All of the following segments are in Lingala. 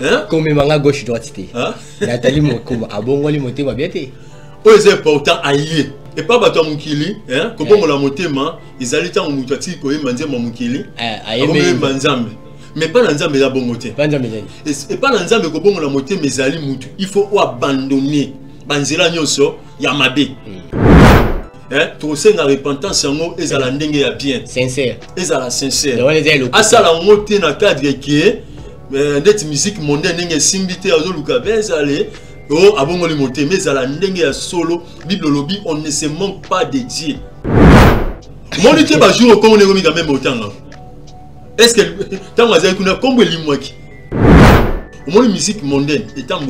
Hein? Comme manga gauche droite. Hein? Nathalie Mokoma, abongoli motema bien te. Oh, c'est important aïe. Et pas bateau mukili, hein? Comment on la motema, ils allaient tant mutati ko manzé mukili. Aïe manzambe. Mais pas l'ensemble la bongoté. Et pas l'ensemble ko bongo la moté mais ali mutu. Il faut abandonner. Banzela nyoso yamabe. Hein? Tout c'est la repentance en et ça la ndenge ya bien. Sincère. Et ça la sincère. Ah ça la moté na cadre qui est net musique mondaine ndenge simbité azo luka bezale. Oh abongo le moté mais ça la ndenge ya solo Bible lobby on ne se manque pas de Dieu. Mon était ba jour comme on est remis quand même autant. Est-ce que tant que vous avez combien de mois qui au musique mondaine et tant que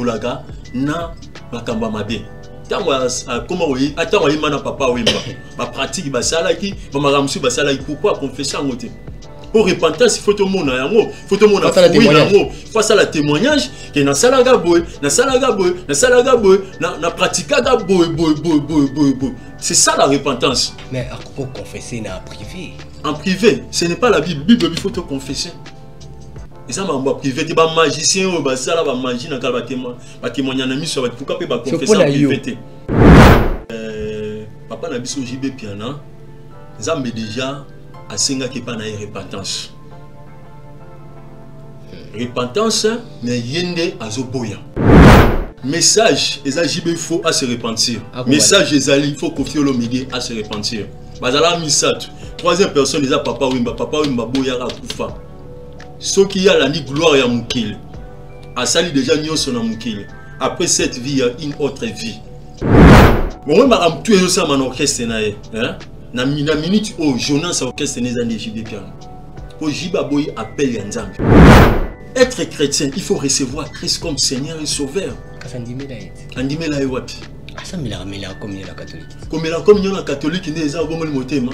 na bakamba mabe tant comment oui attends oui mana papa oui ma pratique basalaki ba maramsu basalaki pourquoi confesser en côté pour repentance il faut tout le monde yango faut tout le monde face à la témoignage que na salaga boy na pratika boy c'est ça la repentance mais à quoi confesser na privé. En privé, ce n'est pas la Bible. La Bible, il faut te confesser. Et ça, en privé, tu es un magicien, tu es un magicien, tu es un témoignage, pourquoi tu es confesser en privé? Papa n'a pas de JB piano. Nous avons déjà assez de repentance. Repentance, mais yende azoboya. Message, il faut à se repentir. Message, il faut confier au milieu à se repentir. Bazala misatu. Troisième personne, déjà papa Wimba boyara kufa. Ce qui a la ni gloire ya mukile. Asali déjà nyoso na mukile. Après cette vie, il y a une autre vie. Bon, ma am tué ça man orchestre na hein. Na minute au Jonas orchestre les années JB piano. Au Jiba boy appelle ya Nzambe. Être chrétien, il faut recevoir Christ comme Seigneur et Sauveur. Andimela et wapi? Ça me l'a comme la catholique. Comme la communion catholique n'est pas bon le motema.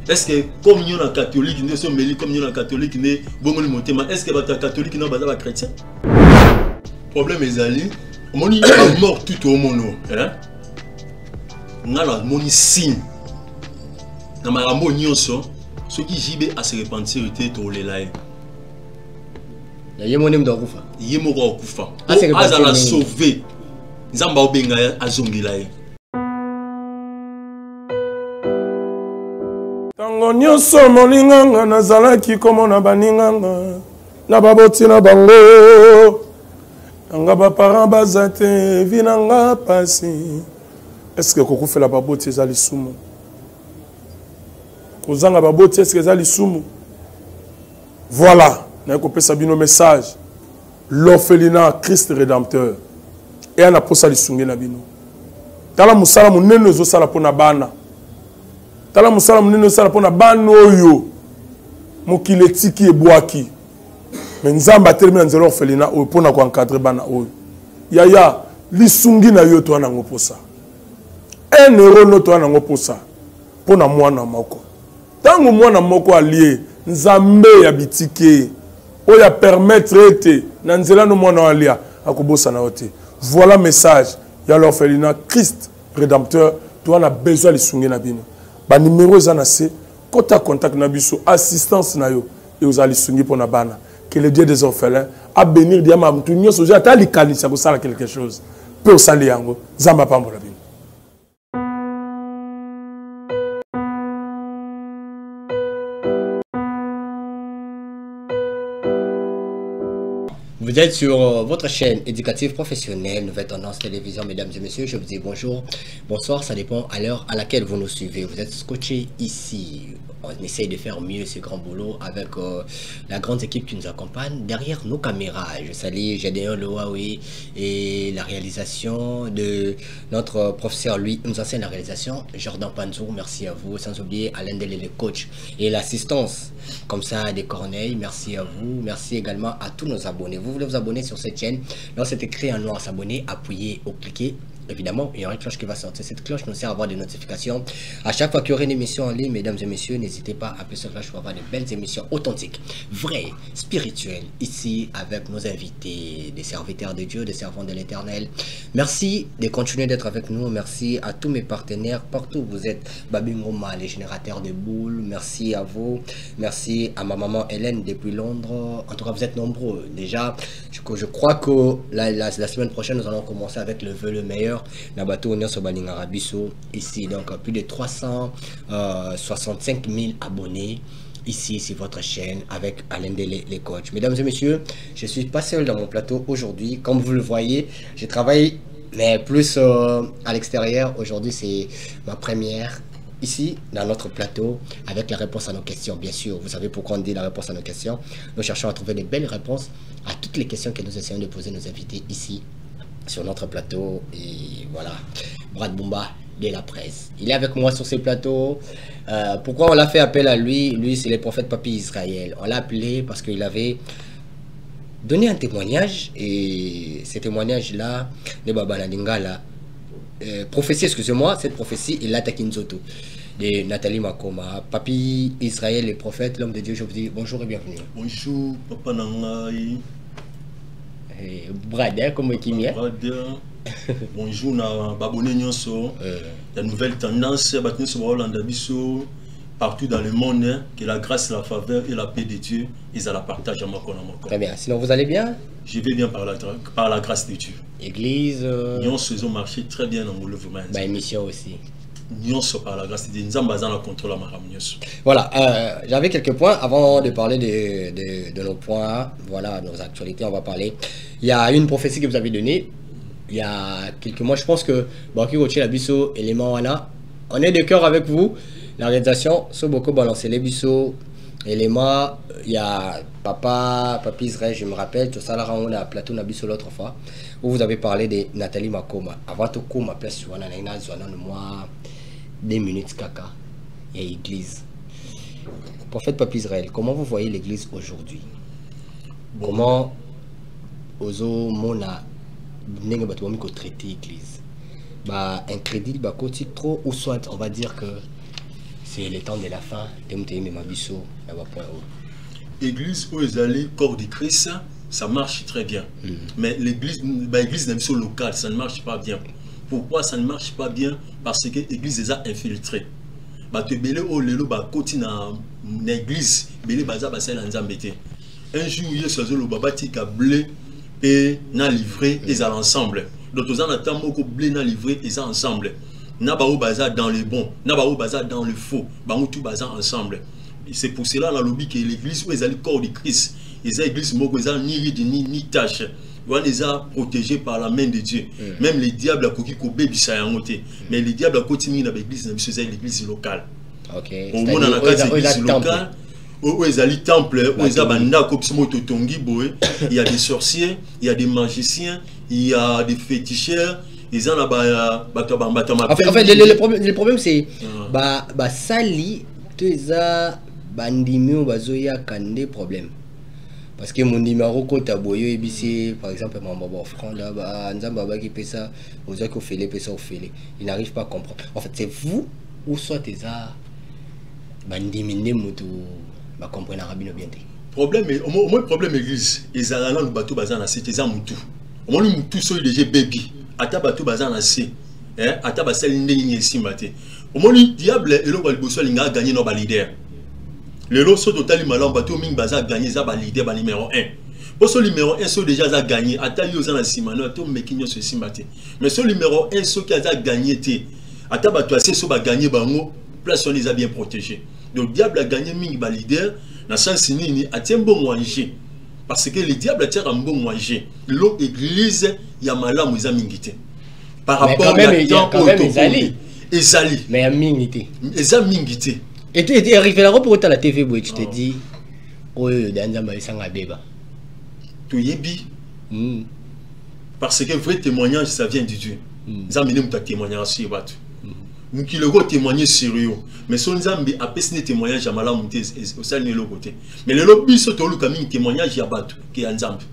Est-ce que communion catholique n'est pas mêlée communion catholique n'est bon le motema? Est-ce que la catholique n'est pas chrétien? Problème est allé. On est mort tout au monde. Hein? On a la moni signe. Dans ma rambo nyonso, ceux qui jibé à se repentir était au lelaï. Il y a mon nom d'Arufa. Il y a mon nom d'Arufa. À la sauver. Nzamba obenga azongila ye. Tango nyonso molinganga nazalaki komona baninganga na baboti na bango nga ba parents bazate vinanga pasi. Est-ce que kokufela baboti ezali sumu? Kozanga baboti est-ce que ezali sumu? Voilà, na kopesa bino message. L'orphelinat Christ rédempteur. Et on a posé les sungé na bino. Tala musala munene zo sala pona bana. Tala musala munene sala pona bana oyo. Mokile tiki e boaki. Mais nzamba termine nzelo orphelina o pona ko encadrer bana oyo. Yaya li sungi na yo to na ngoposa. 1 euro no to na ngoposa. Pona mwana moko. Tango mwana moko allié nzambe ya bitike. Oya permettre ete na nzela no mwana alia akobosa na ote. Voilà le message. Il y a l'orphelinat Christ rédempteur. Tu as besoin de sounger na bino. Ba numéro zanase, contact na biso, assistance na yo et vous allez sounger pour na bana. Que le Dieu des orphelins a bénir diama mtu nyoso ja ta likanisa ko sala quelque chose. Peu sali yango, zamba pambo la bino. Vous êtes sur votre chaîne éducative professionnelle, Nouvelle Tendance Télévision, mesdames et messieurs. Je vous dis bonjour, bonsoir, ça dépend à l'heure à laquelle vous nous suivez. Vous êtes scotché ici. On essaye de faire mieux ce grand boulot avec la grande équipe qui nous accompagne derrière nos caméras. Je salue Gédéon Loaoui et la réalisation de notre professeur, lui, nous enseigne la réalisation. Jordan Panzou, merci à vous. Sans oublier Alain Delé, le coach, et l'assistance, comme ça, des Corneilles. Merci à vous. Merci également à tous nos abonnés. Vous voulez vous abonner sur cette chaîne? Là, c'est écrit en noir s'abonner. Appuyez ou cliquez évidemment, il y aura une cloche qui va sortir. Cette cloche nous sert à avoir des notifications. À chaque fois qu'il y aura une émission en ligne, mesdames et messieurs, n'hésitez pas à appeler cette cloche pour avoir de belles émissions authentiques, vraies, spirituelles, ici avec nos invités, des serviteurs de Dieu, des servants de l'Éternel. Merci de continuer d'être avec nous. Merci à tous mes partenaires, partout où vous êtes. Babi Ngoma, les générateurs de boules. Merci à vous. Merci à ma maman Hélène depuis Londres. En tout cas, vous êtes nombreux. Déjà, je crois que la semaine prochaine, nous allons commencer avec le vœu le meilleur. Nabato Onyoso Balingarabiso. Ici, donc plus de 365 000 abonnés. Ici, c'est votre chaîne avec Alain Dele, les coachs. Mesdames et messieurs, je ne suis pas seul dans mon plateau aujourd'hui. Comme vous le voyez, je travaille, mais plus à l'extérieur. Aujourd'hui, c'est ma première ici, dans notre plateau, avec la réponse à nos questions. Bien sûr, vous savez pourquoi on dit la réponse à nos questions. Nous cherchons à trouver des belles réponses à toutes les questions que nous essayons de poser nos invités ici, sur notre plateau. Et voilà, Brad Bumba de la presse. Il est avec moi sur ce plateau. Pourquoi on l'a fait appel à lui? Lui, c'est le prophète Papi Israël. On l'a appelé parce qu'il avait donné un témoignage. Et ce témoignage-là, de Baba Nadingala, prophétie, excusez-moi, cette prophétie, il l'a attaqué Nzoto de Nathalie Makoma. Papi Israël, le prophète, l'homme de Dieu, je vous dis bonjour et bienvenue. Bonjour, Papa Nangaï. Brad, comment est-il? Bonjour, Baboné Nyonso. La nouvelle tendance, partout dans le monde, que la grâce, la faveur et la paix de Dieu, ils la partagent à ma corps. Très bien. Sinon, vous allez bien? Je vais bien par la grâce de Dieu. Église. Nyonso, ils ont marché très bien dans mon mouvement. Bah, émission aussi. Nyonso par la grâce de Dieu. Nous avons le contrôle à ma Nyonso. Voilà. J'avais quelques points avant de parler de nos points. Voilà, nos actualités. On va parler. Il y a une prophétie que vous avez donnée. Il y a quelques mois, je pense que Baki Rocher Labisso et les Mawana, on est de cœur avec vous. La réalisation, c'est beaucoup balancé les Bisso, éléments. Il y a Papi Israël, je me rappelle, tout ça là, on a plateau Nabisso l'autre fois, où vous avez parlé de Nathalie Makoma. Avant tout, ma place sur un moi, 2 minutes caca, il y a l'église. Prophète Papi Israël, comment vous voyez l'église aujourd'hui? Comment Ozo Mona n'est pas traiter l'église? Bah, incrédible, bah, côté trop, ou soit on va dire que c'est le temps de la fin. L'église où ils allaient, corps de Christ, ça marche très bien. Mais l'église n'est pas locale, ça ne marche pas bien. Pourquoi ça ne marche pas bien? Parce que l'église les a infiltrés. Bah, tu belé au lelo, bah, côté na l'église, belé baza basé l'anzambete. Un jour, il y a ce le babati qui a blé et n'a livré, ils allaient ensemble. Donc, on attend beaucoup blé n'a livré, ils sont ensemble. Naba au bazar dans le bon, naba au bazar dans le faux, bah tout bazar ensemble. C'est pour cela dans le lobby que l'église où ils ont le corps de Christ, ils ont l'église ni ride ni tâche, ils sont protégés par la main de Dieu. Même les diables à côté kobé bisayangote, mais les diables à côté de l'église, c'est l'église locale. OK. Au monde on a l'église locale. Où ils ont le temple, où ils ont banda kopsimoto tongi boé, il y a des sorciers, il y a des magiciens, il y a des féticheurs. Ils ont là le problème c'est bah sali tu as bandimi bazoya kande problème parce que mon numéro compte boyo ebisi par exemple mon baba franc là bah nzamba ba qui fait ça aux ko fele pesa au fele il n'arrive pas à comprendre. En fait c'est vous ou soit tu as bandimi ne mutu ba comprendre rabino bien té problème au moins problème église ils allaient là le bateau bazana c'était ça mutu au moins mutu so déjà baby ata bato bazana assez ata basel ndenge esimate omoni diable elo ba liboso linga gagner no ba leader lelo so total malam bato mingi baza gagner za ba leader ba numéro 1 poso numéro 1 so déjà za gagner ata yo za na simano to mekinyo so simate mais so numéro 1 so ki za gagner te ata bato assez so ba gagner bango place on les a bien protégés. Donc diable a gagné mingi ba leader na sens nini atie bon manger. Parce que le diable a un bon manger. L'eau église, il y a malamu ils a mingité. Par rapport à temps Ezali. Mais il y a mingité. Ils a mingité. Et tu es arrivé là pour la TV, tu te dis, oh, dans un sang à débat. Tu y es parce que vrai témoignage, ça vient de Dieu. Ils ont mis un témoignage sur Batu. Nous qui le témoigner sérieux. Mais son Zambi a pesé témoignage à malamu au sein de l'autre côté. Mais le lobby se trouve comme un témoignage à Batu qui est en Zambi.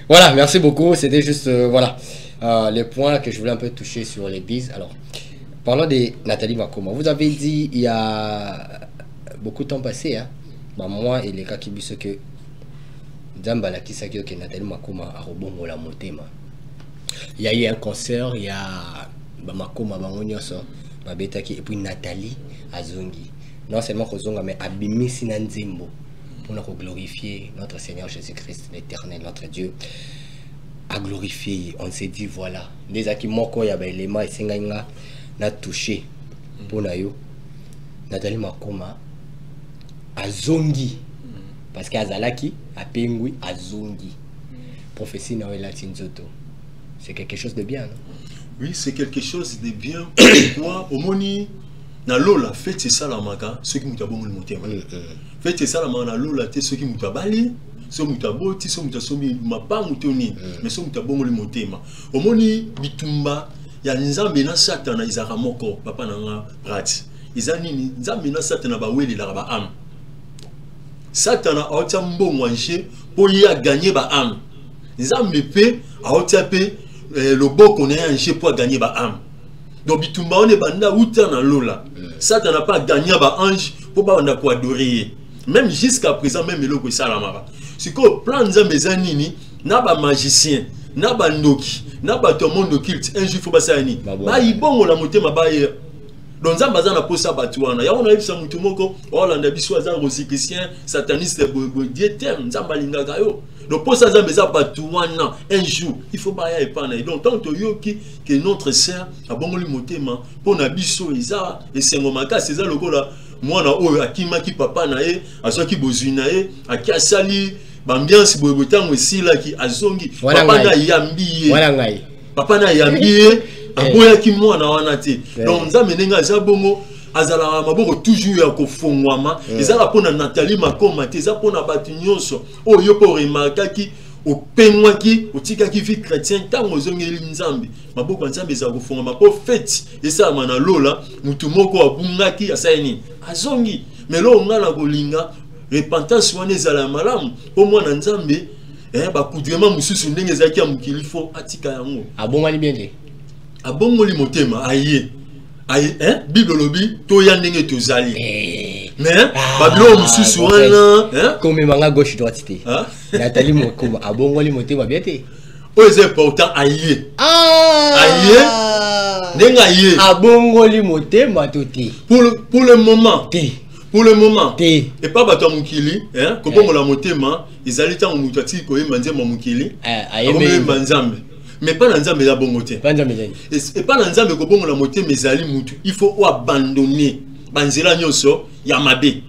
Voilà, merci beaucoup. C'était juste voilà. les points que je voulais un peu toucher sur l'église. Alors, parlant de Nathalie Makoma, vous avez dit il y a beaucoup de temps passé, hein, bah, moi et les cas qui disent que Zambala qui sait que Nathalie Makoma a rebongo la motema. Il y a eu un concert, il y a Makoma Bangonyoso, Babetaki et puis Nathalie Azongi. Non seulement Kozonga, mais Abimisi Nanzimbo pour nous glorifier notre Seigneur Jésus-Christ, l'éternel, notre Dieu. À glorifier, on s'est dit voilà, les acquis moko ya ba élément et senga na touché pour nayo Nathalie Makoma Azongi parce qu'Azalaki a pengui Azongi prophétie na latin zoto. C'est quelque chose de bien, non? Oui, c'est quelque chose de bien. Pourquoi au moni na lola fête c'est ça la maka ceux qui mutabongo le motema. Fête c'est ça la maka na lola te ceux qui mutabali, ceux mutaboti, ceux mutasomi mapa mutoni, mais ceux mutabongo le motema. Au moni bitumba ya nzambe na satana izaka moko papa na brat. Izani nzambe na satana ba wele la ba am. Satana a ota mbongo nje pour y a gagner ba am. Nzambe pe a ota pe le beau qu'on est un pour gagner ba âme. Donc bitumba on est banda outa na lola. Satan n'a pas gagné ba ange pour pas on a quoi adorer. Même jusqu'à présent même le ko salamara. C'est que plan nzambe zanini na ba magicien, na ba ndoki, na ba to monde occulte un jour faut ba sani. Ba ibongo la motema ba ye. Donc nzambe za na posa batuana. Ya on a ibisa mutu moko, Hollande biso za rosichristien, sataniste diéter nzamba linga yo. Donc pour ça, un jour, il faut pas y aller. Donc tant que notre sœur a bon le motema pour nabiso isa et c'est mon maka c'est ça le là moi na o akima ki papa na e aso ki bozuna e akia sali ambiance bobotango aussi là qui azongi papa na yambi papa na yambi aboya ki mwana wana te donc nzambe nenga za bongo azala maboko toujours ya kofongwama ezala pona Nathalie Makoma te za pona batu nyonso oyo po remarkaki opengwaki otikaki vie chrétien tango zongeli nzambe maboko nzambe za kofongwama po fête esa mana lola mutu moko abungaki asaini azongi melo ngala kolinga repentance wana ezala malamu po mwana nzambe bakudrema mususu ndenge ezaki ya mokili fo atika yango abongani bien te abongoli motema aye Bible lobi to ya ndenge tozali mais babilo mususu wana comme manga gauche droite te Nathalie Makoma abongoli motema bien te o c'est important aye aye ndenge aye abongoli motema to te pour le moment te pour le moment te et pas bato mukili ko bongola motema izali tango mutati ko yemba nzemba mukili aye nzambe mais pas dans nzambe ya bongo te et pas dans nzambe ko bongo la moté mais ali mutu il faut abandonner banzela nyonso ya mabe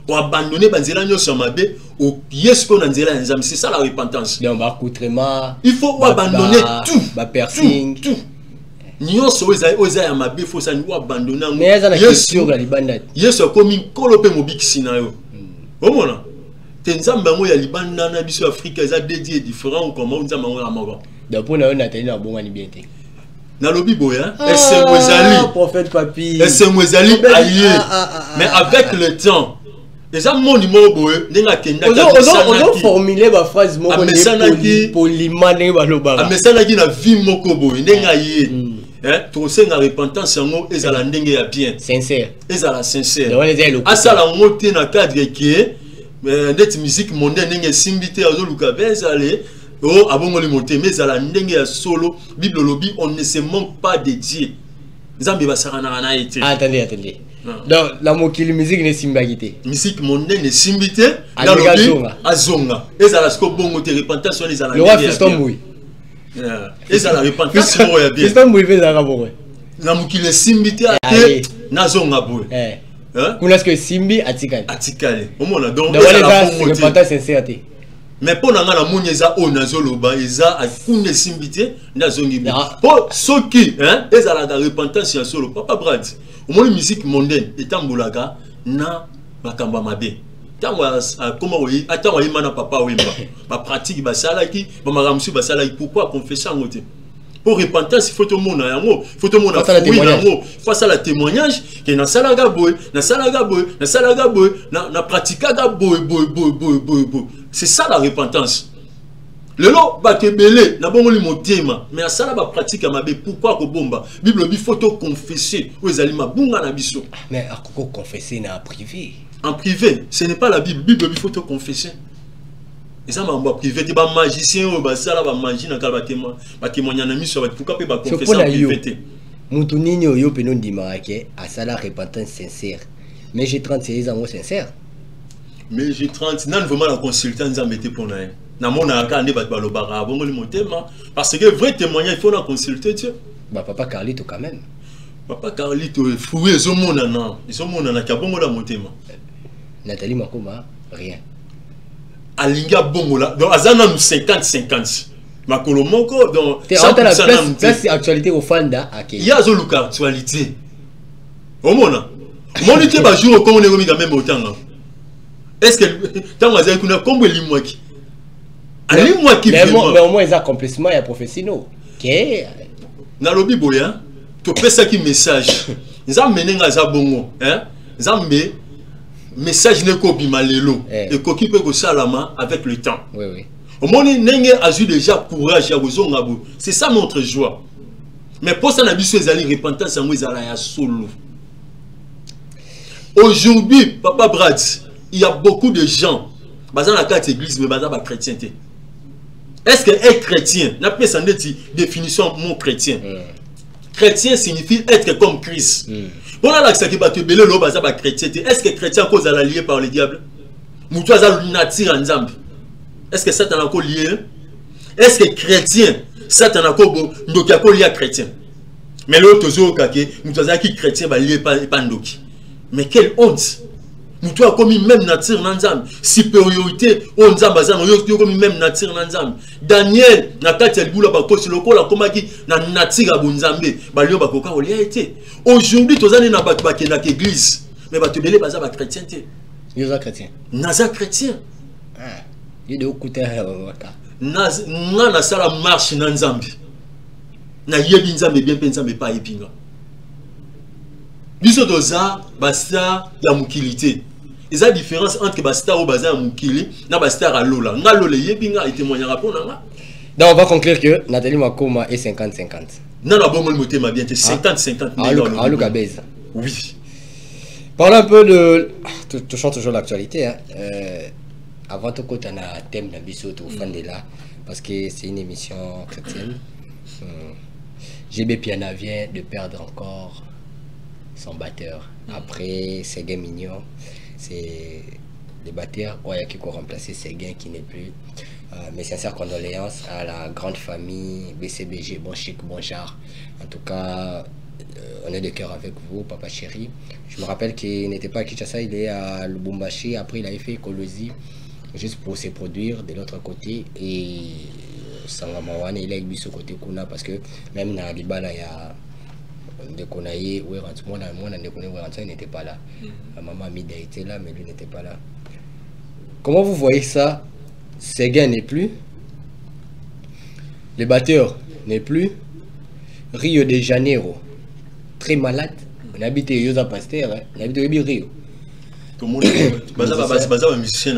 ou abandonner banzela nyonso ya mabe ou yesko na nzela ya nzambe c'est ça la repentance donc accoutrement il faut abandonner tout ba piercing tout nyonso oza ya mabe faut ça nous abandonner mais ça na question la libanda yeso komi kolope mobikisi na yo omona te nzambe ngo ya libanda na biso Afrique eza dédié différent ou comment nzambe ngo ya moko. Donc pour nous Nathalie na bongani bien te. Na lobi boya, c'est Mwezali. Prophète papi. C'est Mwezali aïe. Mais avec le temps, les gens mon numéro boye, nenga kenda. On formuler ma phrase moko poliment nenga baloba. Amesana ki na vie moko boye, nenga yé. To senga repentance yango ezala ndenge ya bien. Sincère. Ezala sincère. Asala ngote na cadre qui net musique mondaine ndenge simbité azoluka bezale. Oh, abongoli motema ezala ndenge ya solo Bible lobi on ne se manque pas de Dieu. Nzambe basakana na été. Attendez. Donc la mokili musique ne simbaki te. Musique mondaine ne simbité na lobi azonga. Ezala sko bongo te repentance on ezala. Le roi Fiston Mouy. Ezala repentance mo ya bien. Fiston Mouy fait ça bongo. Na mokili simbité ate na zonga boy. Kuna ce que simbi atikale. Atikale. Omona donc ezala repentance sincère te. Mais pour nous, on a un nazoloba, ils a une simbité, nazongi. Pour ceux qui, ils ont la repentance sur solo. Papa Brad, au moins musique mondaine, et tamboulaga, na bakamba mabe. Comment oui, attends, oui, mana papa oui, ma pratique, ma salaki, ma maramsu, ma salaki. Pourquoi confesser en côté? Pour repentance, il faut tout le monde il faut tout le monde face à la témoignage que na salaga boy, na salaga boy, na salaga boy, na pratika ga boy. C'est ça la repentance. Lelo ba te belé na bongo li motema mais à ça là ba pratique à mabe pourquoi ko bomba Bible bi photo confesser ou ezali mabunga na biso mais akoko confesser na privé en privé ce n'est pas la Bible Bible bi photo confesser et ça m'a privé te ba magicien ou ba ça là ba magie na kala ba témoigner na miso ba pourquoi ba confesser en privé mutu nini oyo peno ndima ke à ça la repentance sincère mais j'ai 36 ans sincère mais j'ai 30 nan vraiment la consultant nzambe te pona na mona ka ande ba balobara bongo li motema parce que vrai témoignage il faut la consulter Dieu bah papa Carlito quand même papa Carlito foué zo mona na ka bongo la motema Nathalie Makoma rien alinga bongo la donc azana 50-50 makolo moko donc ça la place actualité au fanda ok il y a zo luka actualité au mona monite ba jour comme on est quand même autant est-ce que tant que vous avez combien de mois qui mais au moins ils ont accomplissement et professionnel ok na lobi boya to pesa ki message nza menenga za bongo hein nzambe message ne ko bima lelo et ko ki pe ko salama avec le temps oui oui au monde nenge a eu déjà courage ya kozonga bo c'est ça notre joie mais pour ça na biso ezali repentance yango ezala ya solo aujourd'hui papa Brad il y a beaucoup de gens basant la carte église mais basant la chrétienté. Est-ce que être chrétien n'a pas sans définition mon chrétien chrétien signifie être comme Christ pour la que va te belé lo basant la chrétienté est-ce que chrétien cause à la lié par le diable mutu aza nature nzambe est-ce que Satan a lié est-ce que chrétien Satan a ndoki a lié chrétien mais l'autre zo kake mutu aza qui chrétien va lié pas ndoki mais quelle honte nous avons commis même nature nanzam supériorité on nzamba za nous commis même nature nanzam Daniel na kati ya libula ba kosi lokola komaki na nature abunzambe ba lio ba koka olia été aujourd'hui tozane na bato bakena église mais bato belé baza ba chrétien té yoza chrétien naza chrétien ah yede okuta waka na sala marche nanzambe na yebi nzambe bien pensambe pa epinga biso doza basta ya mukilité. Il y a une différence entre basta ou basta mukili na basta à lola. Nga lola yebinga et témoignera pour nga. Donc on va conclure que Nathalie Makoma est 50-50. Non la bonne moté ma bien 50-50. Ah Luka Beza. Oui. Parlons un peu de touchons toujours l'actualité hein. Avant tout côté on a un thème dans biso to fan de là parce que c'est une émission chrétienne. GB Piana vient de perdre encore son batteur. Après Séguin Mignon, c'est le batteur qui a remplacé Séguin qui n'est plus. Mes sincères condoléances à la grande famille BCBG, bon chic, bon genre. En tout cas, on est de cœur avec vous, papa chéri. Je me rappelle qu'il n'était pas à Kinshasa, il est à Lubumbashi. Après, il avait fait Kolosi juste pour se produire de l'autre côté. Et Sangamawane, il a eu ce côté Kuna parce que même dans Libala, il y a. Il n'était pas là. Maman Mida était là, mais lui n'était pas là. Comment vous voyez ça? Séguin n'est plus. Le batteur n'est plus. Rio de Janeiro, très malade. On habite Yosa Pasteur, on habite Rio.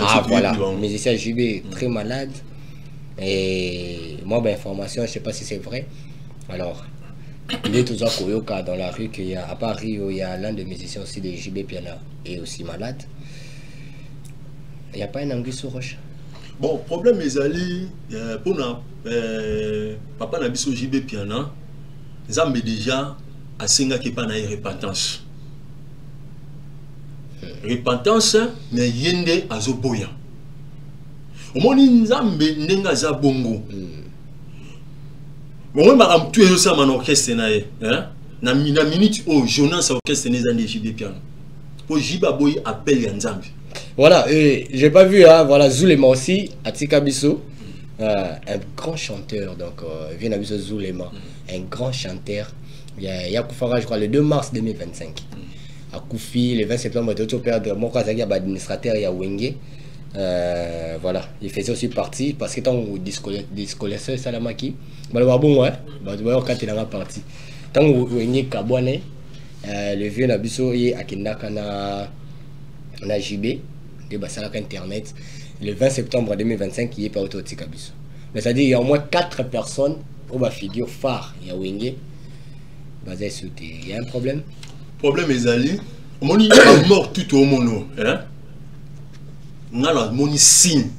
Ah voilà, musicien JB très malade. Et moi, ben, information, je ne sais pas si c'est vrai. Alors, il est toujours Koyoka dans la rue qu'il y a à Paris où il y a l'un des musiciens aussi de JB Piana et aussi malade. Il n'y a pas un anguille sur roche. Bon, problème est allé pour papa n'a pas JB Piana. Zambe déjà à Senga qui pas na repentance. Repentance mais yende azoboya. Au moni Zambe nenga za bongo. Bon, madame, tu es aussi à mon orchestre, hein? Na minute au Jonas orchestre n'est pas JB Piano. Pour JB Boy appelle Yanzambi. Voilà, j'ai pas vu, hein, voilà, Zulema aussi, Atika Bisso, un grand chanteur, donc, vient à Zulema, un grand chanteur. Il y a Koufara, je crois, le 2 mars 2025. À Koufi, le 20 septembre, il a perdre mon Kazagi, administrateur, il y a Wenge. Voilà, il faisait aussi partie parce que tant que discollesseur Salamaki, bon ouais, quand il est parti, tant que Wenge Kabouane, le vieux Nabiso et Akindaka na JB, de Basalaka Internet, le 20 septembre 2025, il est pas autotique à Bisso. Mais ça dit il y a au moins 4 personnes au bas figure phare. Il y a Wenge. Basé sur il y a un problème. Problème est allé. Moni est mort tout au monde. Hein? Ngala moni signe.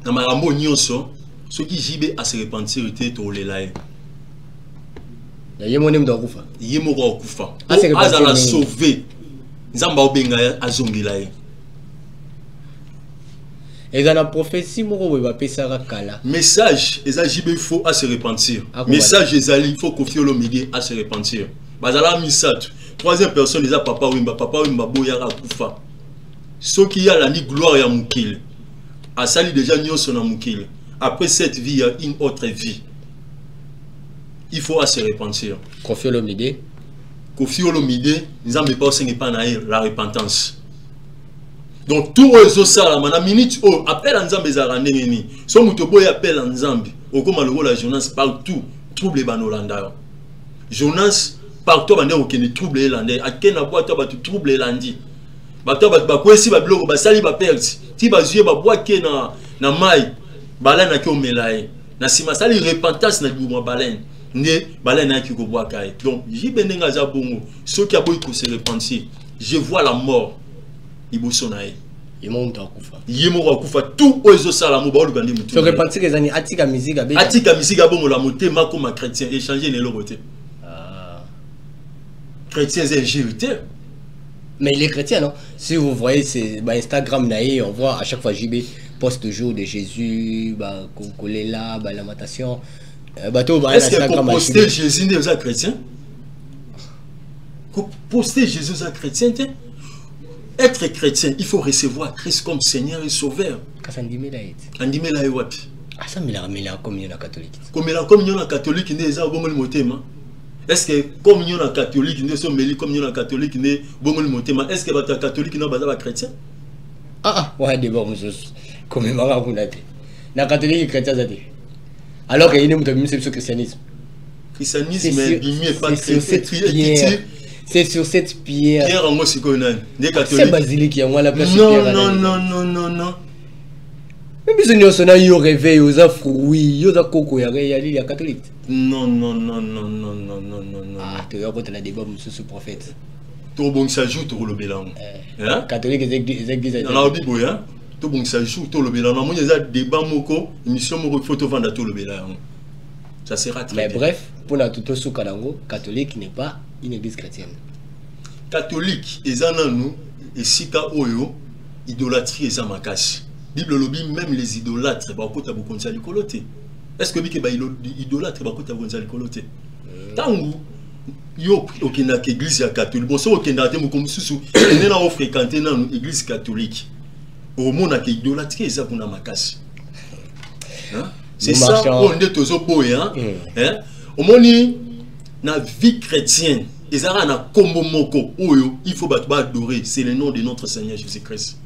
Na marambo nyonso. Ce qui jibe à se repentir était tolé là. Il y a mon de Kufa. Il y a mon Kufa. Azala sauvé. Nzamba obenga azongila. Et dans la prophétie, il va passer à Kala. Message, il faut à se repentir. Message, il faut confier le milieu à se repentir. Bazala misat. Troisième personne, il a papa Wimba boyara kufa. Ce qui a la ni gloire ya mukil. A sali déjà nyonso na mukil. Après cette vie, il y a une autre vie. Il faut à se repentir. Confier le milieu. Confier le milieu, nous n'avons pas la repentance. Donc tout les autres ça la minute oh appel en Nzambe za randengeni so muto boy appel en Nzambe okoma le la Jonas partout trouble banolanda Jonas partout bande okene trouble landais akena boato ba trouble landi bato ba kwesi ba bloko ba sali ba perte ti ba zuye ba boake na mai balana ki omelaye na sima sali repentance na buma balene ne balana ki ko boaka donc jibenenga za bongo ceux qui a boy ko se repentir je vois la mort. Il monte à Koufa. Il monte à Koufa. Tout aux salamo ba olugandi mutu. Se repentir les années atika musique abe. Atika musique abo la moté ma comme chrétien échanger les logoté. Ah. Chrétiens et JT. Mais les chrétiens non. Si vous voyez c'est Instagram naé, on voit à chaque fois JB poste toujours de Jésus, ba collé là, ba lamentation. Bateau ba Instagram. Est-ce que poster Jésus des chrétiens? Poster Jésus aux chrétiens. Être chrétien, il faut recevoir Christ comme Seigneur et Sauveur. Andimela wapi? Ah ça mais la communion catholique. Comme la communion catholique n'est pas bon le motema. Est-ce que communion catholique n'est pas mêlé communion catholique n'est bon le motema? Est-ce que votre catholique n'est pas chrétien? Ah ouais des bons choses. Comme mara kunate. Na catholique chrétien ça dit. Alors qu'il y a une c'est le christianisme. Christianisme est pas chrétien. C'est sur cette pierre. Pierre en Mosikonan. C'est basilique qui a la place. Non. Mais besoin de son aïe au réveil, aux fruits, aux coco, il y a catholique. Non. Ah, tu as la débat, monsieur ce prophète. Tout bon s'ajoute au lobelang. Catholique et église. Dans la Bible, hein. Tout bon s'ajoute au lobelang. On a des débats moko, émission moko photo vendre tout lobelang. Ça sera très. Mais bref, pour la toute sous Kalango, catholique n'est pas une église chrétienne. Catholique, nous et sika oyo, idolâtrie et makasi. Bible lobby, même les idolâtres, bah, côté beaucoup de coloté. Est-ce que bike ba idolâtre, bah, côté beaucoup de coloté? Tangu, yo, okenda église catholique. Bon, ça okenda te mukomu susu, on a fréquenté dans l'église catholique. Au monde a idolâtrie et ça pour makasi. C'est ça, on est tous au boy, hein? Au monde, na vie chrétienne, ils ont un combo moko, il faut adorer, c'est le nom de notre Seigneur Jésus-Christ.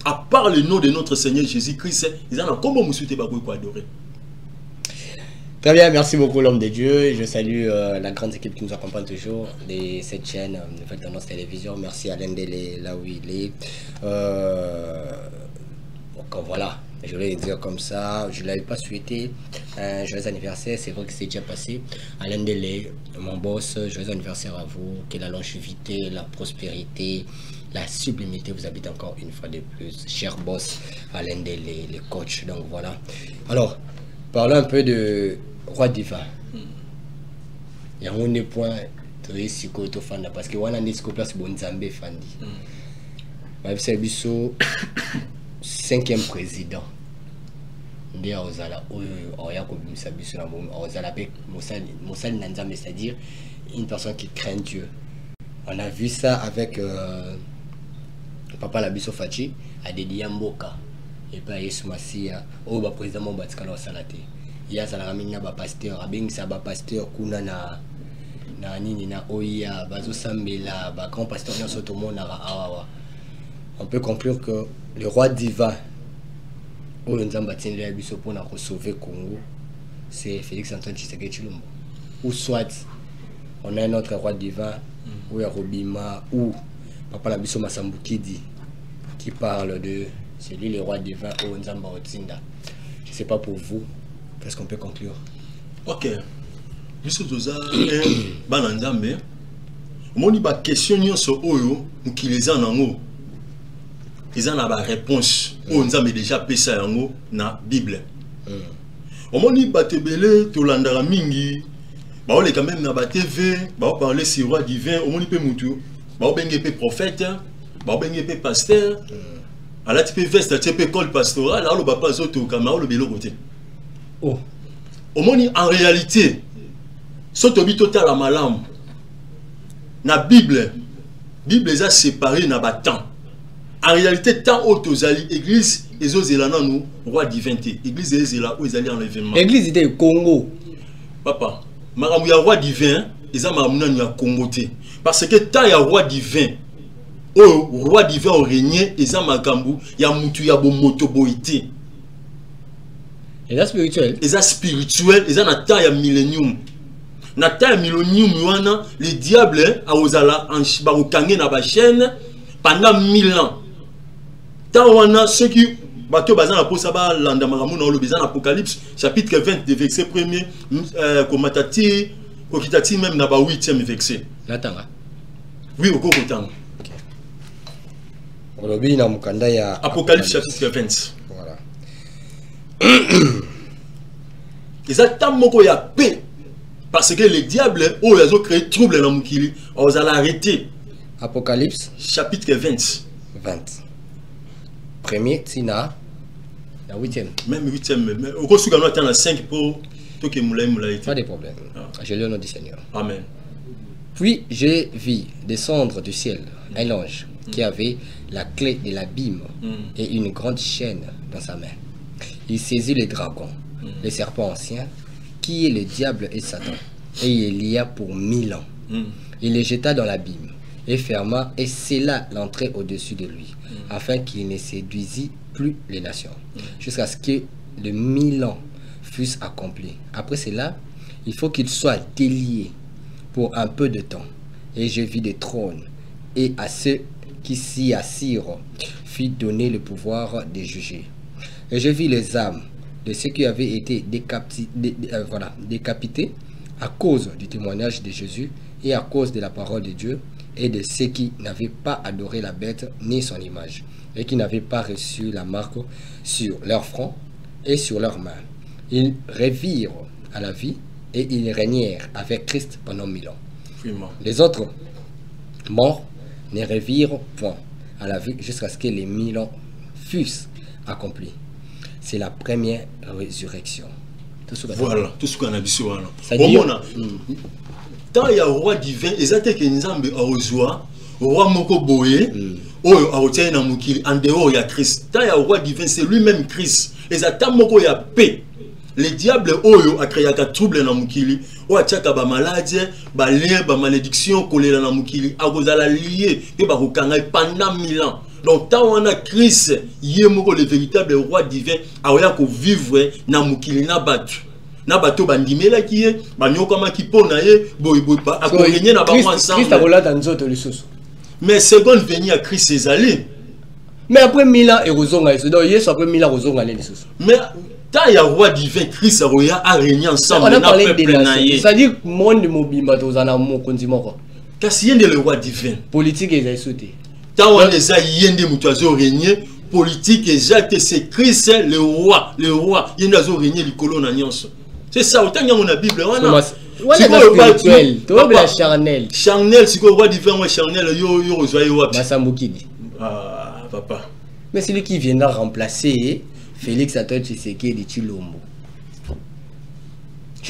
À part le nom de notre Seigneur Jésus-Christ, ils ont un combo moussouté pour adorer. Très bien, merci beaucoup l'homme de Dieu. Je salue la grande équipe qui nous accompagne toujours de cette chaîne Nouvelle Tendance Télévision. Merci à Lendele, là où il est. Donc voilà. Je voulais dire comme ça, je ne l'avais pas souhaité. Joyeux anniversaire, c'est vrai que c'est déjà passé. Alain Delay, mon boss, joyeux anniversaire à vous. Que la longévité, la prospérité, la sublimité vous habite encore une fois de plus. Cher boss, Alain Delay, le coach. Donc voilà. Alors, parlons un peu de Roi Divin. Il y a un point très psychoto fan parce que on a des place bon Zambé fandi. C'est biso 5e président. C'est-à-dire une personne qui craint Dieu. On a vu ça avec Papa Labiso Fachi à Dedi Mboka et pas Yesu Masia au président Mbatikalo wa Salate. Il y a ça la pasteur abing ça pasteur kuna na nini na oya bazo sambela ba grand pasteur nyoso to mona awawa. On peut conclure que le roi divin où nous avons bâti le biso pour sauver Congo, c'est Félix Antoine Tshisekedi Tshilombo. Ou soit on a un autre roi divin, ou Robima, ou Papa Labiso Masambukidi, qui parle de c'est lui le roi divin où nous avons Otinda. Je c'est pas pour vous, qu'est-ce qu'on peut conclure? Ok. Biso toza bananzambe. Moni ba question nyonso oyo mukileza nango. Ils ont la réponse. On a déjà pesa yango na Bible. Omoni batebele tolandara mingi. Ba ole quand même na ba TV, ba parler sur roi divin, omoni pe mutu. Ba obenge pe prophète, ba obenge pe pasteur. Ala ti pe veste ti pe école pastorale, ala ba pa zoto kama ole belo côté. Oh. Omoni en réalité soto bi total la malam. Na Bible les a séparés na ba temps. En réalité, tant autosali église, ils ont nous roi divinité. Église est là où ils allaient enlèvement. Église était au Congo. Papa, maramou ya roi divin, ils ont maramou na Congo té. Parce que tant ya roi divin, oh roi divin au régné, ils ont makambu, ya mutu ya bo moto boité. Et là spirituel. Ils ont spirituel, ils ont na temps ya millénium. Na temps ya millénium wana, les diables a osala en barokangé na ba chaîne pendant 1000 ans. Tant ceux qui bateau bazan la posa ba landa maramu na olobeza na Apocalypse chapitre 20 des versets 1er komatati kokitati même na ba 8e verset. Natanga. Oui au kokotanga. OK. Olobi na mukanda ya Apocalypse chapitre 20. Voilà. Exactement moko ya paix parce que les diables oh ils ont créé trouble dans mukili, on allait arrêter. Apocalypse chapitre 20. 20. Premier, Tina, la 8e. Même 8e. Au cours de la 5 pour tout que moulay moulay. Pas de problème. Je lis au nom du Seigneur. Amen. Puis j'ai vu descendre du ciel un ange qui avait la clé de l'abîme et une grande chaîne dans sa main. Il saisit le dragon, le serpent ancien, qui est le diable et Satan, et il lia pour 1000 ans. Il le jeta dans l'abîme et ferma et scella l'entrée au-dessus de lui, afin qu'il ne séduisit plus les nations, jusqu'à ce que les 1000 ans fussent accomplis. Après cela, il faut qu'il soit délié pour un peu de temps. Et je vis des trônes, et à ceux qui s'y assirent fit donner le pouvoir de juger. Et je vis les âmes de ceux qui avaient été décapités à cause du témoignage de Jésus et à cause de la parole de Dieu, et de ceux qui n'avaient pas adoré la bête ni son image, et qui n'avaient pas reçu la marque sur leur front et sur leurs mains. Ils revirent à la vie, et ils régnèrent avec Christ pendant 1000 ans. Vraiment. Les autres morts ne revirent point à la vie jusqu'à ce que les 1000 ans fussent accomplis. C'est la première résurrection. Voilà, tout ce qu'on a vu sur là. Tant il y a roi divin, exactement que Nzambe a rejoint, roi moko boye, oyo a retenu na mukili, en dehors il y a Christ. Tant il y a roi divin, c'est lui-même Christ. Exactement moko ya paix. Les diables oyo a créé un trouble na mukili, o a tchaka ba maladie, ba lien, ba malédiction kolela na mukili, a kozala lié, pe ba kokanga pendant 1000 ans. Donc tant on a Christ, yemoko le véritable roi divin, a oya ko vivre na mukili na batu. Na bato bandimela ki ye banyokama ki pona ye boy ba akoyenye na ba ensemble. Christ a volé dans nzoto lisusu. Mais seconde venue à Christ c'est allé. Mais après 1000 ans et rozonga lisusu. Donc Yesu après 1000 ans rozonga les lisusu. Mais tant il y a roi divin Christ a régné ensemble na peuple na ye. C'est-à-dire monde mobimba tozana mokonzi moko. Kasi yende le roi divin. Politique est sauté. Tant on les a yende mutuazo régné politique exact c'est Christ le roi yende azo régné likolo na nyonso. C'est ça, autant il y a la Bible. C'est spirituel. Tu vois la charnel. Charnel, c'est quoi roi divin, charnel, yo rejoint yo. Masambukidi. Ah, papa. Mais c'est lui qui viendra remplacer Félix Antoine Tshisekedi de Chilombo.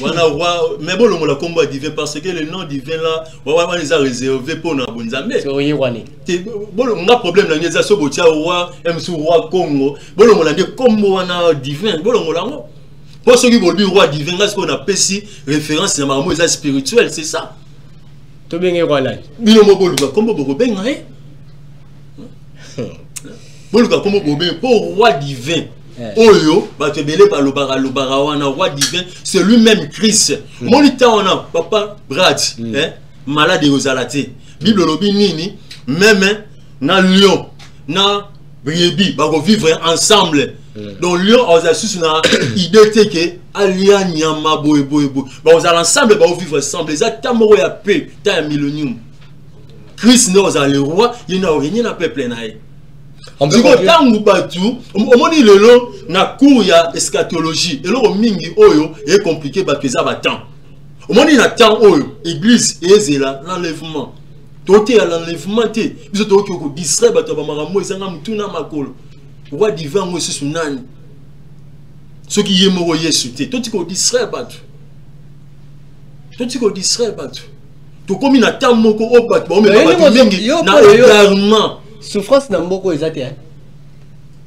Mais bon, le combat divin parce que le nom divin là, on les a réservé pour nous bonzambe. C'est rien wané. Bon, on a problème là, les asso botia roi, MC roi Congo. Bon, on a des combos divin. Bon, on l'a. Pour ceux qui veulent dire roi divin, ce qu'on appelle ici référence à la spirituelle, c'est ça. Tu bien roi là. Bino mo luka kombo boko benga Boluka kombo bobe pour roi divin. Oyo ba te belé par le barawana roi divin, c'est lui-même Christ. Monita on a papa Brad, malade de Rosalate. Bible lobi nini même na lion, na brebis ba vivre ensemble. Donc lion on a sous na idée que alia nyama boy boy boy ba on a l'ensemble ba vivre ensemble les atamoro ya paix ta millennium Christ nous a le roi il n'a rien na peuple na ye on dit que tangu batu au moni lelo na cour ya eschatologie et lo mingi oyo est compliqué ba pesa ba temps au moni na temps oyo église ezela l'enlèvement toté à l'enlèvement te biso to ko distraire ba to ba makambo ezanga mutuna makolo roi divin moi c'est nani ce qui est mort Yesu te to ti ko distraire ba to distraire ba to komi na temps moko o ba to ba mingi na égarement souffrance na mboko ezate hein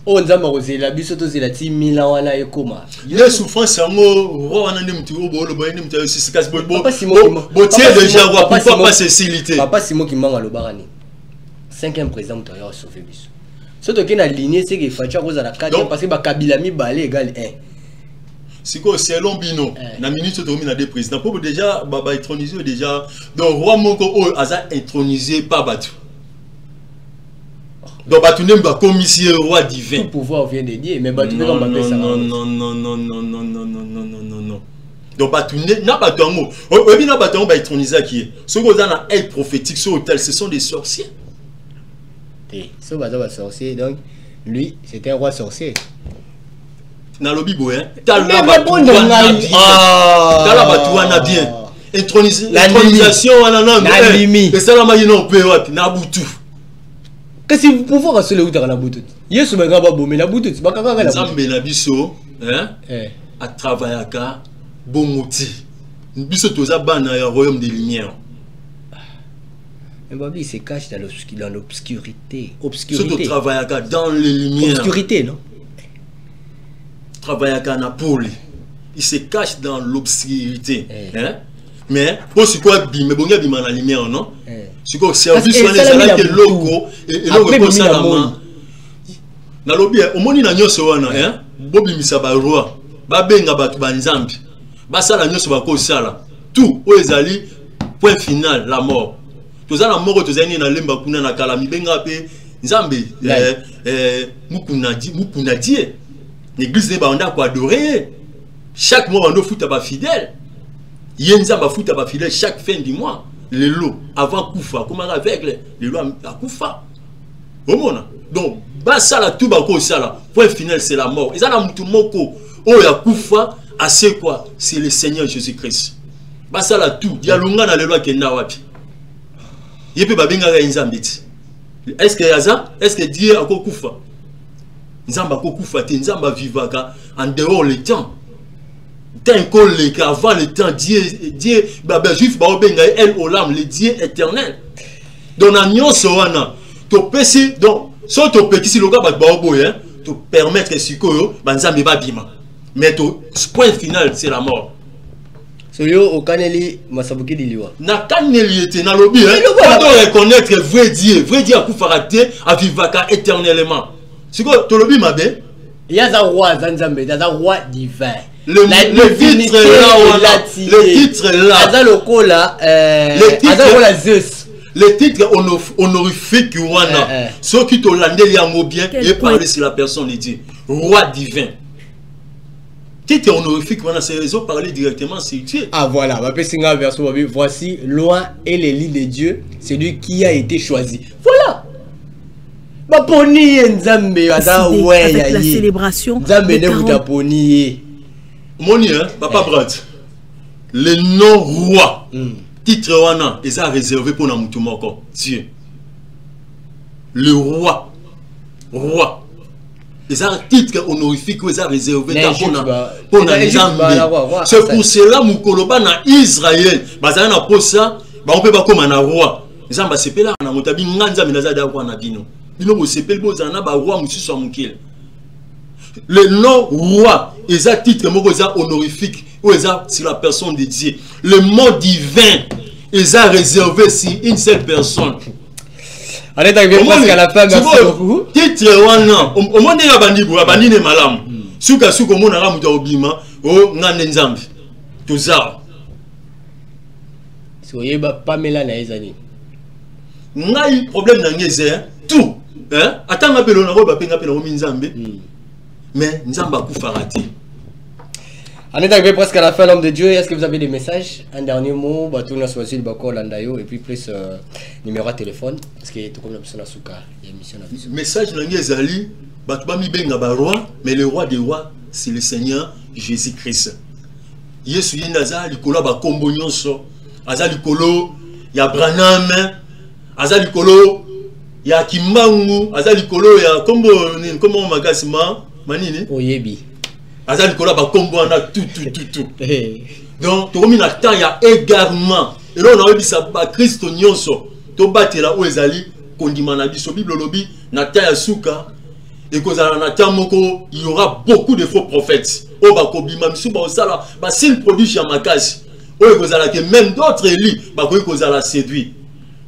on nzamba kozela biso to zela ti mila wana ekoma les souffrances ngo roi wana ndi mtu obo lo boye ndi mtu sisi kasi bo tie déjà roi pourquoi pas cécilité papa Simon Kimanga lo barani 5e président mtu ya sauver biso soto ke na lignée c'est que facha koza la 4 parce que ba kabila mi balé égal 1 siko selon bino na minute to mi na des présidents pour déjà baba intronisé déjà donc roi moko o aza intronisé par batu. Donc, tu n'aimes pas commissaire roi divin. Tout pouvoir vient de Dieu, mais tu non. Donc, tu n'as pas ton mot. Tu n'as pas ton mot, intronisé qui est. Ce qu'on a dans l'aide prophétique sur l'hôtel, ce sont des sorciers. Ce qu'on a sorcier, donc, lui, c'était un roi sorcier. Dans le Bible, t'as la bien. Intronisation, et ça, la non, peut Nabutu. Qu'est-ce que vous pouvez faire sur le route à la boutique? Yesu m'a gaba bomé la boutique, c'est pas quand la Zambé na biso, hein? À travailler à ka bon moti. Biso toza bana ya royaume des lumières. Mais Babi se cache dans l'obscurité. Obscurité. Surtout travailler à ka dans les lumières. Obscurité, non? Travailler à ka Napoli. Il se cache dans l'obscurité, hein? Mais pour ce quoi mais bon ya bima na lumière non? Ce que service on est que loco et loco pour ça la main. Na lobby au moni na nyoso wana hein? Bobi misaba roi. Ba benga batu banzambi. Ba sala nyoso ba ko sala. Tout o ezali point final la mort. Toza la mort tozani na lemba kuna na kala mi benga pe nzambe mukuna die. L'église ba onda ko adorer. Chaque mois on doit foutre ba fidèle. Yenza ba foutre ba fidèle chaque fin du mois. Les lots avant Koufa, comment avec les lots à Koufa. Donc, basala tout bako sala. Point final, c'est la mort. Et ça, la moutoumoko, oh ya Koufa, à c'est quoi? C'est le Seigneur Jésus-Christ. Basala tout. Dialunga na les lois qui n'a wapi. Yepe babinga ga inzambiti. Est-ce que yaza? Est-ce que Dieu a Koufa? Nzamba Koufa, Nzamba vivaka en dehors le temps. Avant le temps, Dieu, juif, el olam, le Dieu éternel. Donc, donc, si tu peux, si le gars, tu permettre que ce mais ton point final, c'est la mort. Soyo au Kaneli, Masabuki Diliwa. Na Kaneli était dans le lobby, on doit reconnaître vrai Dieu a Koufarate, à vivaka éternellement. C'est quoi, ton lobby, ma belle? Il y a un roi, Zanzambe, il y a un roi divin. Le titre là, le titre là, le titre honorifique ceux qui te l'ont bien et parler sur la personne de Dieu, roi divin. Titre honorifique, c'est raison parler directement sur Dieu. Ah voilà, voici loin et les lits de Dieu, c'est lui qui a été choisi. Voilà. Avec la célébration. Moni, papa Brad, le nom roi, titre wana, ils ont réservé pour Namoutoumoko, Dieu. Le roi, ils ont un titre honorifique, ils ont réservé pour Namoutoumoko. C'est pour cela que na Israël, bazana pour ça, on peut pas comme un roi. Ils ont sepelé là, on a monté binganza minazada kwa na bino. Bino mo sepelé bozana ba roi musu so mukile. Le nom roi, ils ont titre honorifique, ou ils ont sur la personne de Dieu. Le mot divin, ils ont réservé sur une seule personne. On est arrivé presque à la fin, merci beaucoup. Titre wana, au monde ya bandibu, abandi ne malam. Suka suka mona ramu ta obima, o ngane nzambi. Tozara. Soyez Pamela na ezani. Ngai problème na ngeze tout, hein? Atanga pelo na roba penga pelo nzambe. mais nzamba kufarati. On est arrivé presque à la fin, l'homme de Dieu. Est-ce que vous avez des messages? Un dernier mot, Batouna Swazil Bako Landayo, et puis plus numéro de téléphone. Parce que tout comme la personne à Souka, il y a une mission à vision. Message Nangi Ezali, Batubami Benga Baroi, mais le roi des rois, c'est le Seigneur Jésus-Christ. Yesu Yendaza, Likolo Bakombo Nyonso, Aza Likolo, ya Branham, Aza Likolo, ya Kimbangu, Aza Likolo, ya Kombo, comment on magasima, Manini? Oyebi. Aza Likolo Bakombo, on a tout. Donc, tout le monde a temps, il y a égarement. Et là, on a vu ça, Christ Nyonso, to batela o ezali, kondimana biso, Bible lobi, Nata ya Souka, et que il y aura beaucoup de faux prophètes. Oh, bakobima, misu ba osala, ba s'il produit jamakasi. Oh, que même d'autres élus, bakoy séduit.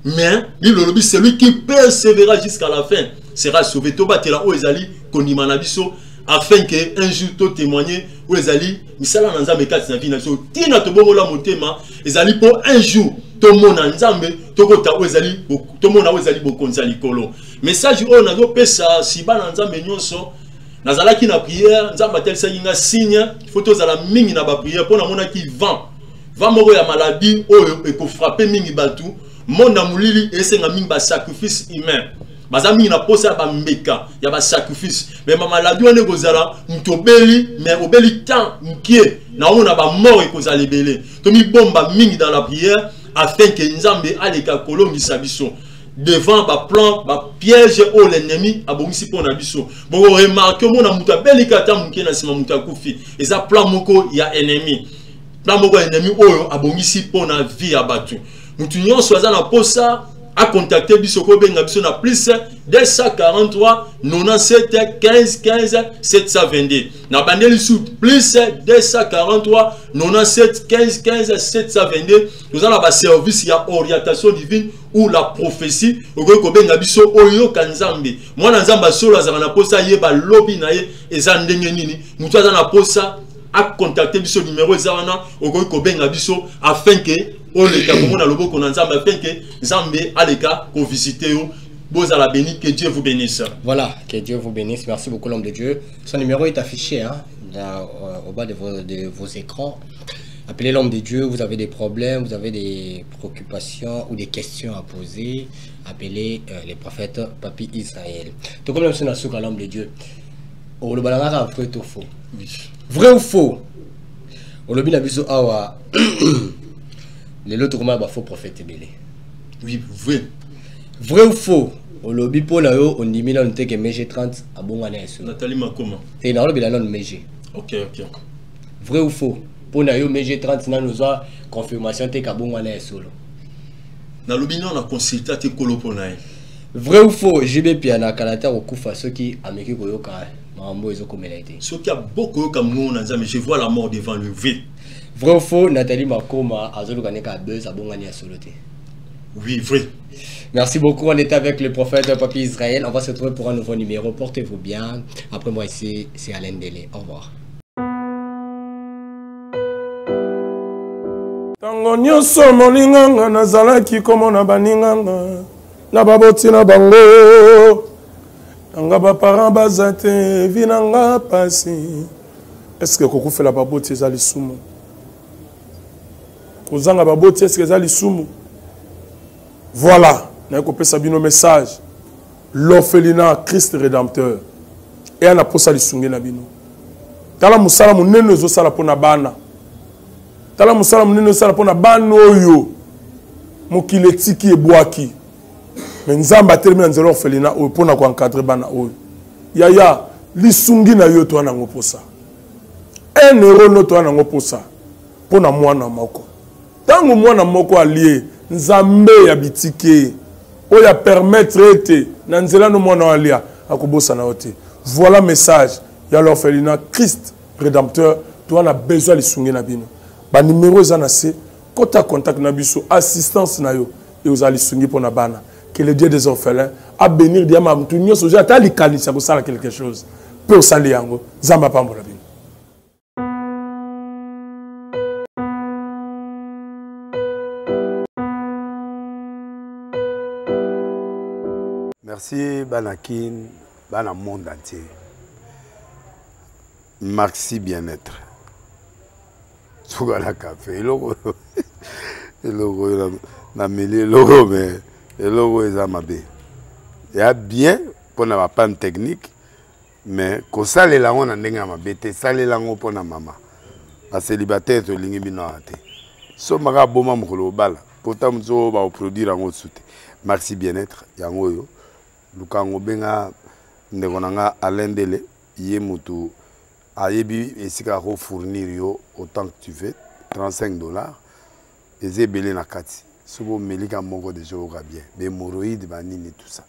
Mais, Bible lobi, celui qui persévérera jusqu'à la fin sera sauvé. To batela o ezali, kondimana biso, afin que un jour to témoigner o ezali, misala nanza mekati na vie na biso. Tina to bomola motema, ezali pour un jour. Tout le monde a nzambe, tout le monde a ezali bokonza likolo. Message on a do pesa siba na nzambe nyonso. Nazala ki na prière, nzamba tel sa yinga signe, photo za la mingi na ba prière pour na mona ki vent. Vent moko ya maladie oyo eko frapper mingi batu, mona mulili esenga mingi ba sacrifice humain. Bazami na posa ba mbeka ya ba sacrifice. Mais ma maladie on ekozala mtobeli, mais obeli temps mkie na ona ba mort ekozala belé. To mi bomba mingi dans la prière afin que Nzambe aleka kolongisa biso devant ba plan ba piège au l'ennemi abongisi pona biso. Bon remarque mon amuta belikata munke na sima muta kufi. Eza plan moko ya ennemi. Plan moko ya ennemi oyo abongisi pona vie abatu. Mutu nyonso aza na posa a contacter biso ko benga biso na plus 243 97 15 15 722 na bandeli sous plus 243 97 15 15 722. Nous avons un service, il y a orientation divine ou la prophétie. Ko benga biso oyo kanzambe moi na nzamba solo azana na posa yeba lobby na ye eza ndenge nini mutu aza na posa a contacter biso numéro ezana ko benga biso afin que on les cas comme on a le beau qu'on ensemble afin que Zambé a les cas qu'on visite beaux à la béni, que Dieu vous bénisse. Voilà, que Dieu vous bénisse. Merci beaucoup l'homme de Dieu. Son numéro est affiché hein, au bas de vos écrans. Appelez l'homme de Dieu, vous avez des problèmes, vous avez des préoccupations ou des questions à poser. Appelez les prophètes Papi Israël. Tout comme l'homme à l'homme de Dieu. Au le balanga vrai ou faux? Vrai ou faux? Au lobby nabiso awa. Les autres comment bah faux prophète belé. Oui, vrai. Vrai ou faux? Au lobby pour la on dit on te que MG 30 à bon année. Nathalie Makoma. Et dans le bilan non MG. OK. Vrai ou faux? Pour na yo MG 30 na nous a confirmation te ka bon année solo. Na lobby non na consulter te kolo pona. Vrai ou faux? JB Piana Kalata au kufa ceux qui ameki koyoka mambo ezo komelete. Ceux qui a beaucoup comme nous na mais je vois la mort devant lui. Vrai ou faux? Nathalie Makoma azolo kaneka buzz à bon année soloté. Oui, vrai. Merci beaucoup. On était avec le prophète Papi Israël. On va se retrouver pour un nouveau numéro. Portez-vous bien. Après moi ici, c'est Alain Délé. Au revoir. Tango nyonso moninganga nazalaki komona baninganga na baboti na bango nanga baparent baza te vi nanga pasi. Est-ce que kokufela baboti ezali sumu? Kozanga baboti est-ce que ezali sumu? Voilà, nous avons un message. L'orphelinat Christ Rédempteur. Et on a posé les nabino. Tala musala munene zo sala pona bana. Tala musala munene sala pona bana oyo. Mokile tiki e boaki. Mais nzamba termine nzelo orphelinat oyo pona ko encadrer bana oyo. Yaya lisungi na yo to na ngoposa. 1 euro no to na ngoposa. Pona mwana moko. Tango mwana moko allié Nzambe ya bitike oya permettre ete na nzela no mwana alia akobosa na ote. Voilà message ya l'orphelinat Christ Rédempteur. Tu as besoin de sungi na bino. Ba numéro za na se kota contact na biso assistance na yo et aux ali sungi pona bana. Que le Dieu des orphelins a bénir dia ma mtu nyoso ja ta likanisa ko sala quelque chose. Pe o sali yango zamba pambola bino. Merci Banakin, Bana monde entier. Maxi bien-être. Souvent la café, le logo, na mêlé logo, mais le logo est à ma bé. Il y a bien pour la panne technique, mais quand ça les langues on a n'enga ma bé, ça les langues pour la maman. La célibataire to lingi bino ate. So maga boma mukolo bala. Pourtant mzo ba produire en soute. Maxi bien-être yango yo. Lukango benga ndekonanga alendele yé mutu. Ayebi esika ko fournir yo autant que tu veux, $35. Eze belé na kati. Sobo melika moko de joga bien. Be hémorroïdes banini tout ça.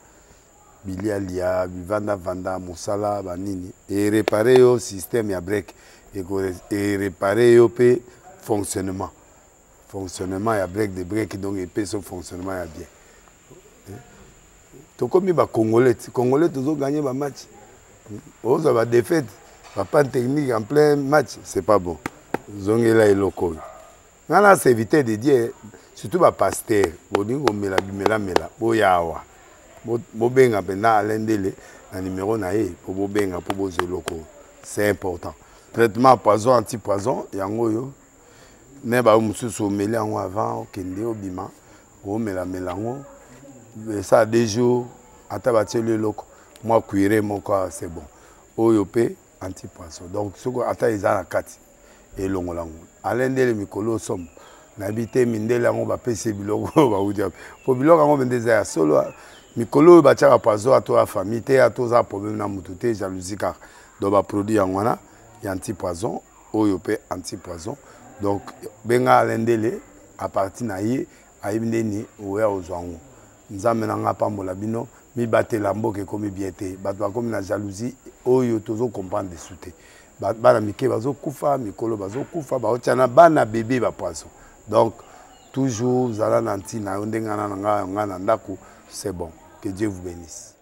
Bilialia, vanda musala banini et réparer yo système ya break et réparer yo pe fonctionnement ya break de break donc et pe son fonctionnement ya bien. To comme ba congolais toujours gagner ba match. On va défaite. Pas de technique en plein match, c'est pas bon. Zongela et loco. Nana c'est éviter de dire, surtout ma pasteur, Bodingo mela, Boyawa. Bobenga pena alendele, un numéro naé, pour Bobenga, pour Bozo loco. C'est important. Traitement poison, anti-poison, yango. Neba mususu mele en avant, kende obima, o mela melango. Ça a des jours, atabate le loco. Moi, cuire mon corps, c'est bon. Oyope. Anti-poisson. Donc, ce qu'on attend, ils ont la carte. Et l'on l'a. Alendele les mikolo somme. N'habite mindele on va passer bilogo va vous dire. Pour bilogo on vende des solo. Mikolo va tirer poisson à toi famille, à toi ça problème na mututé jalousie car. Donc va produire en wana, il y a anti-poisson, oyope anti-poisson. Donc benga alendele à partir naïe aïbindeni oué aux oiseaux. Nous amenons pas mon labino. Mi batte la mboke comme biété batwa comme la jalousie oyo tozo comprendre de souté bana mike bazo kufa mikolo bazo kufa ba otiana bana bébé ba poisson donc toujours zala nanti na ndenga na nga ndako c'est bon que Dieu vous bénisse.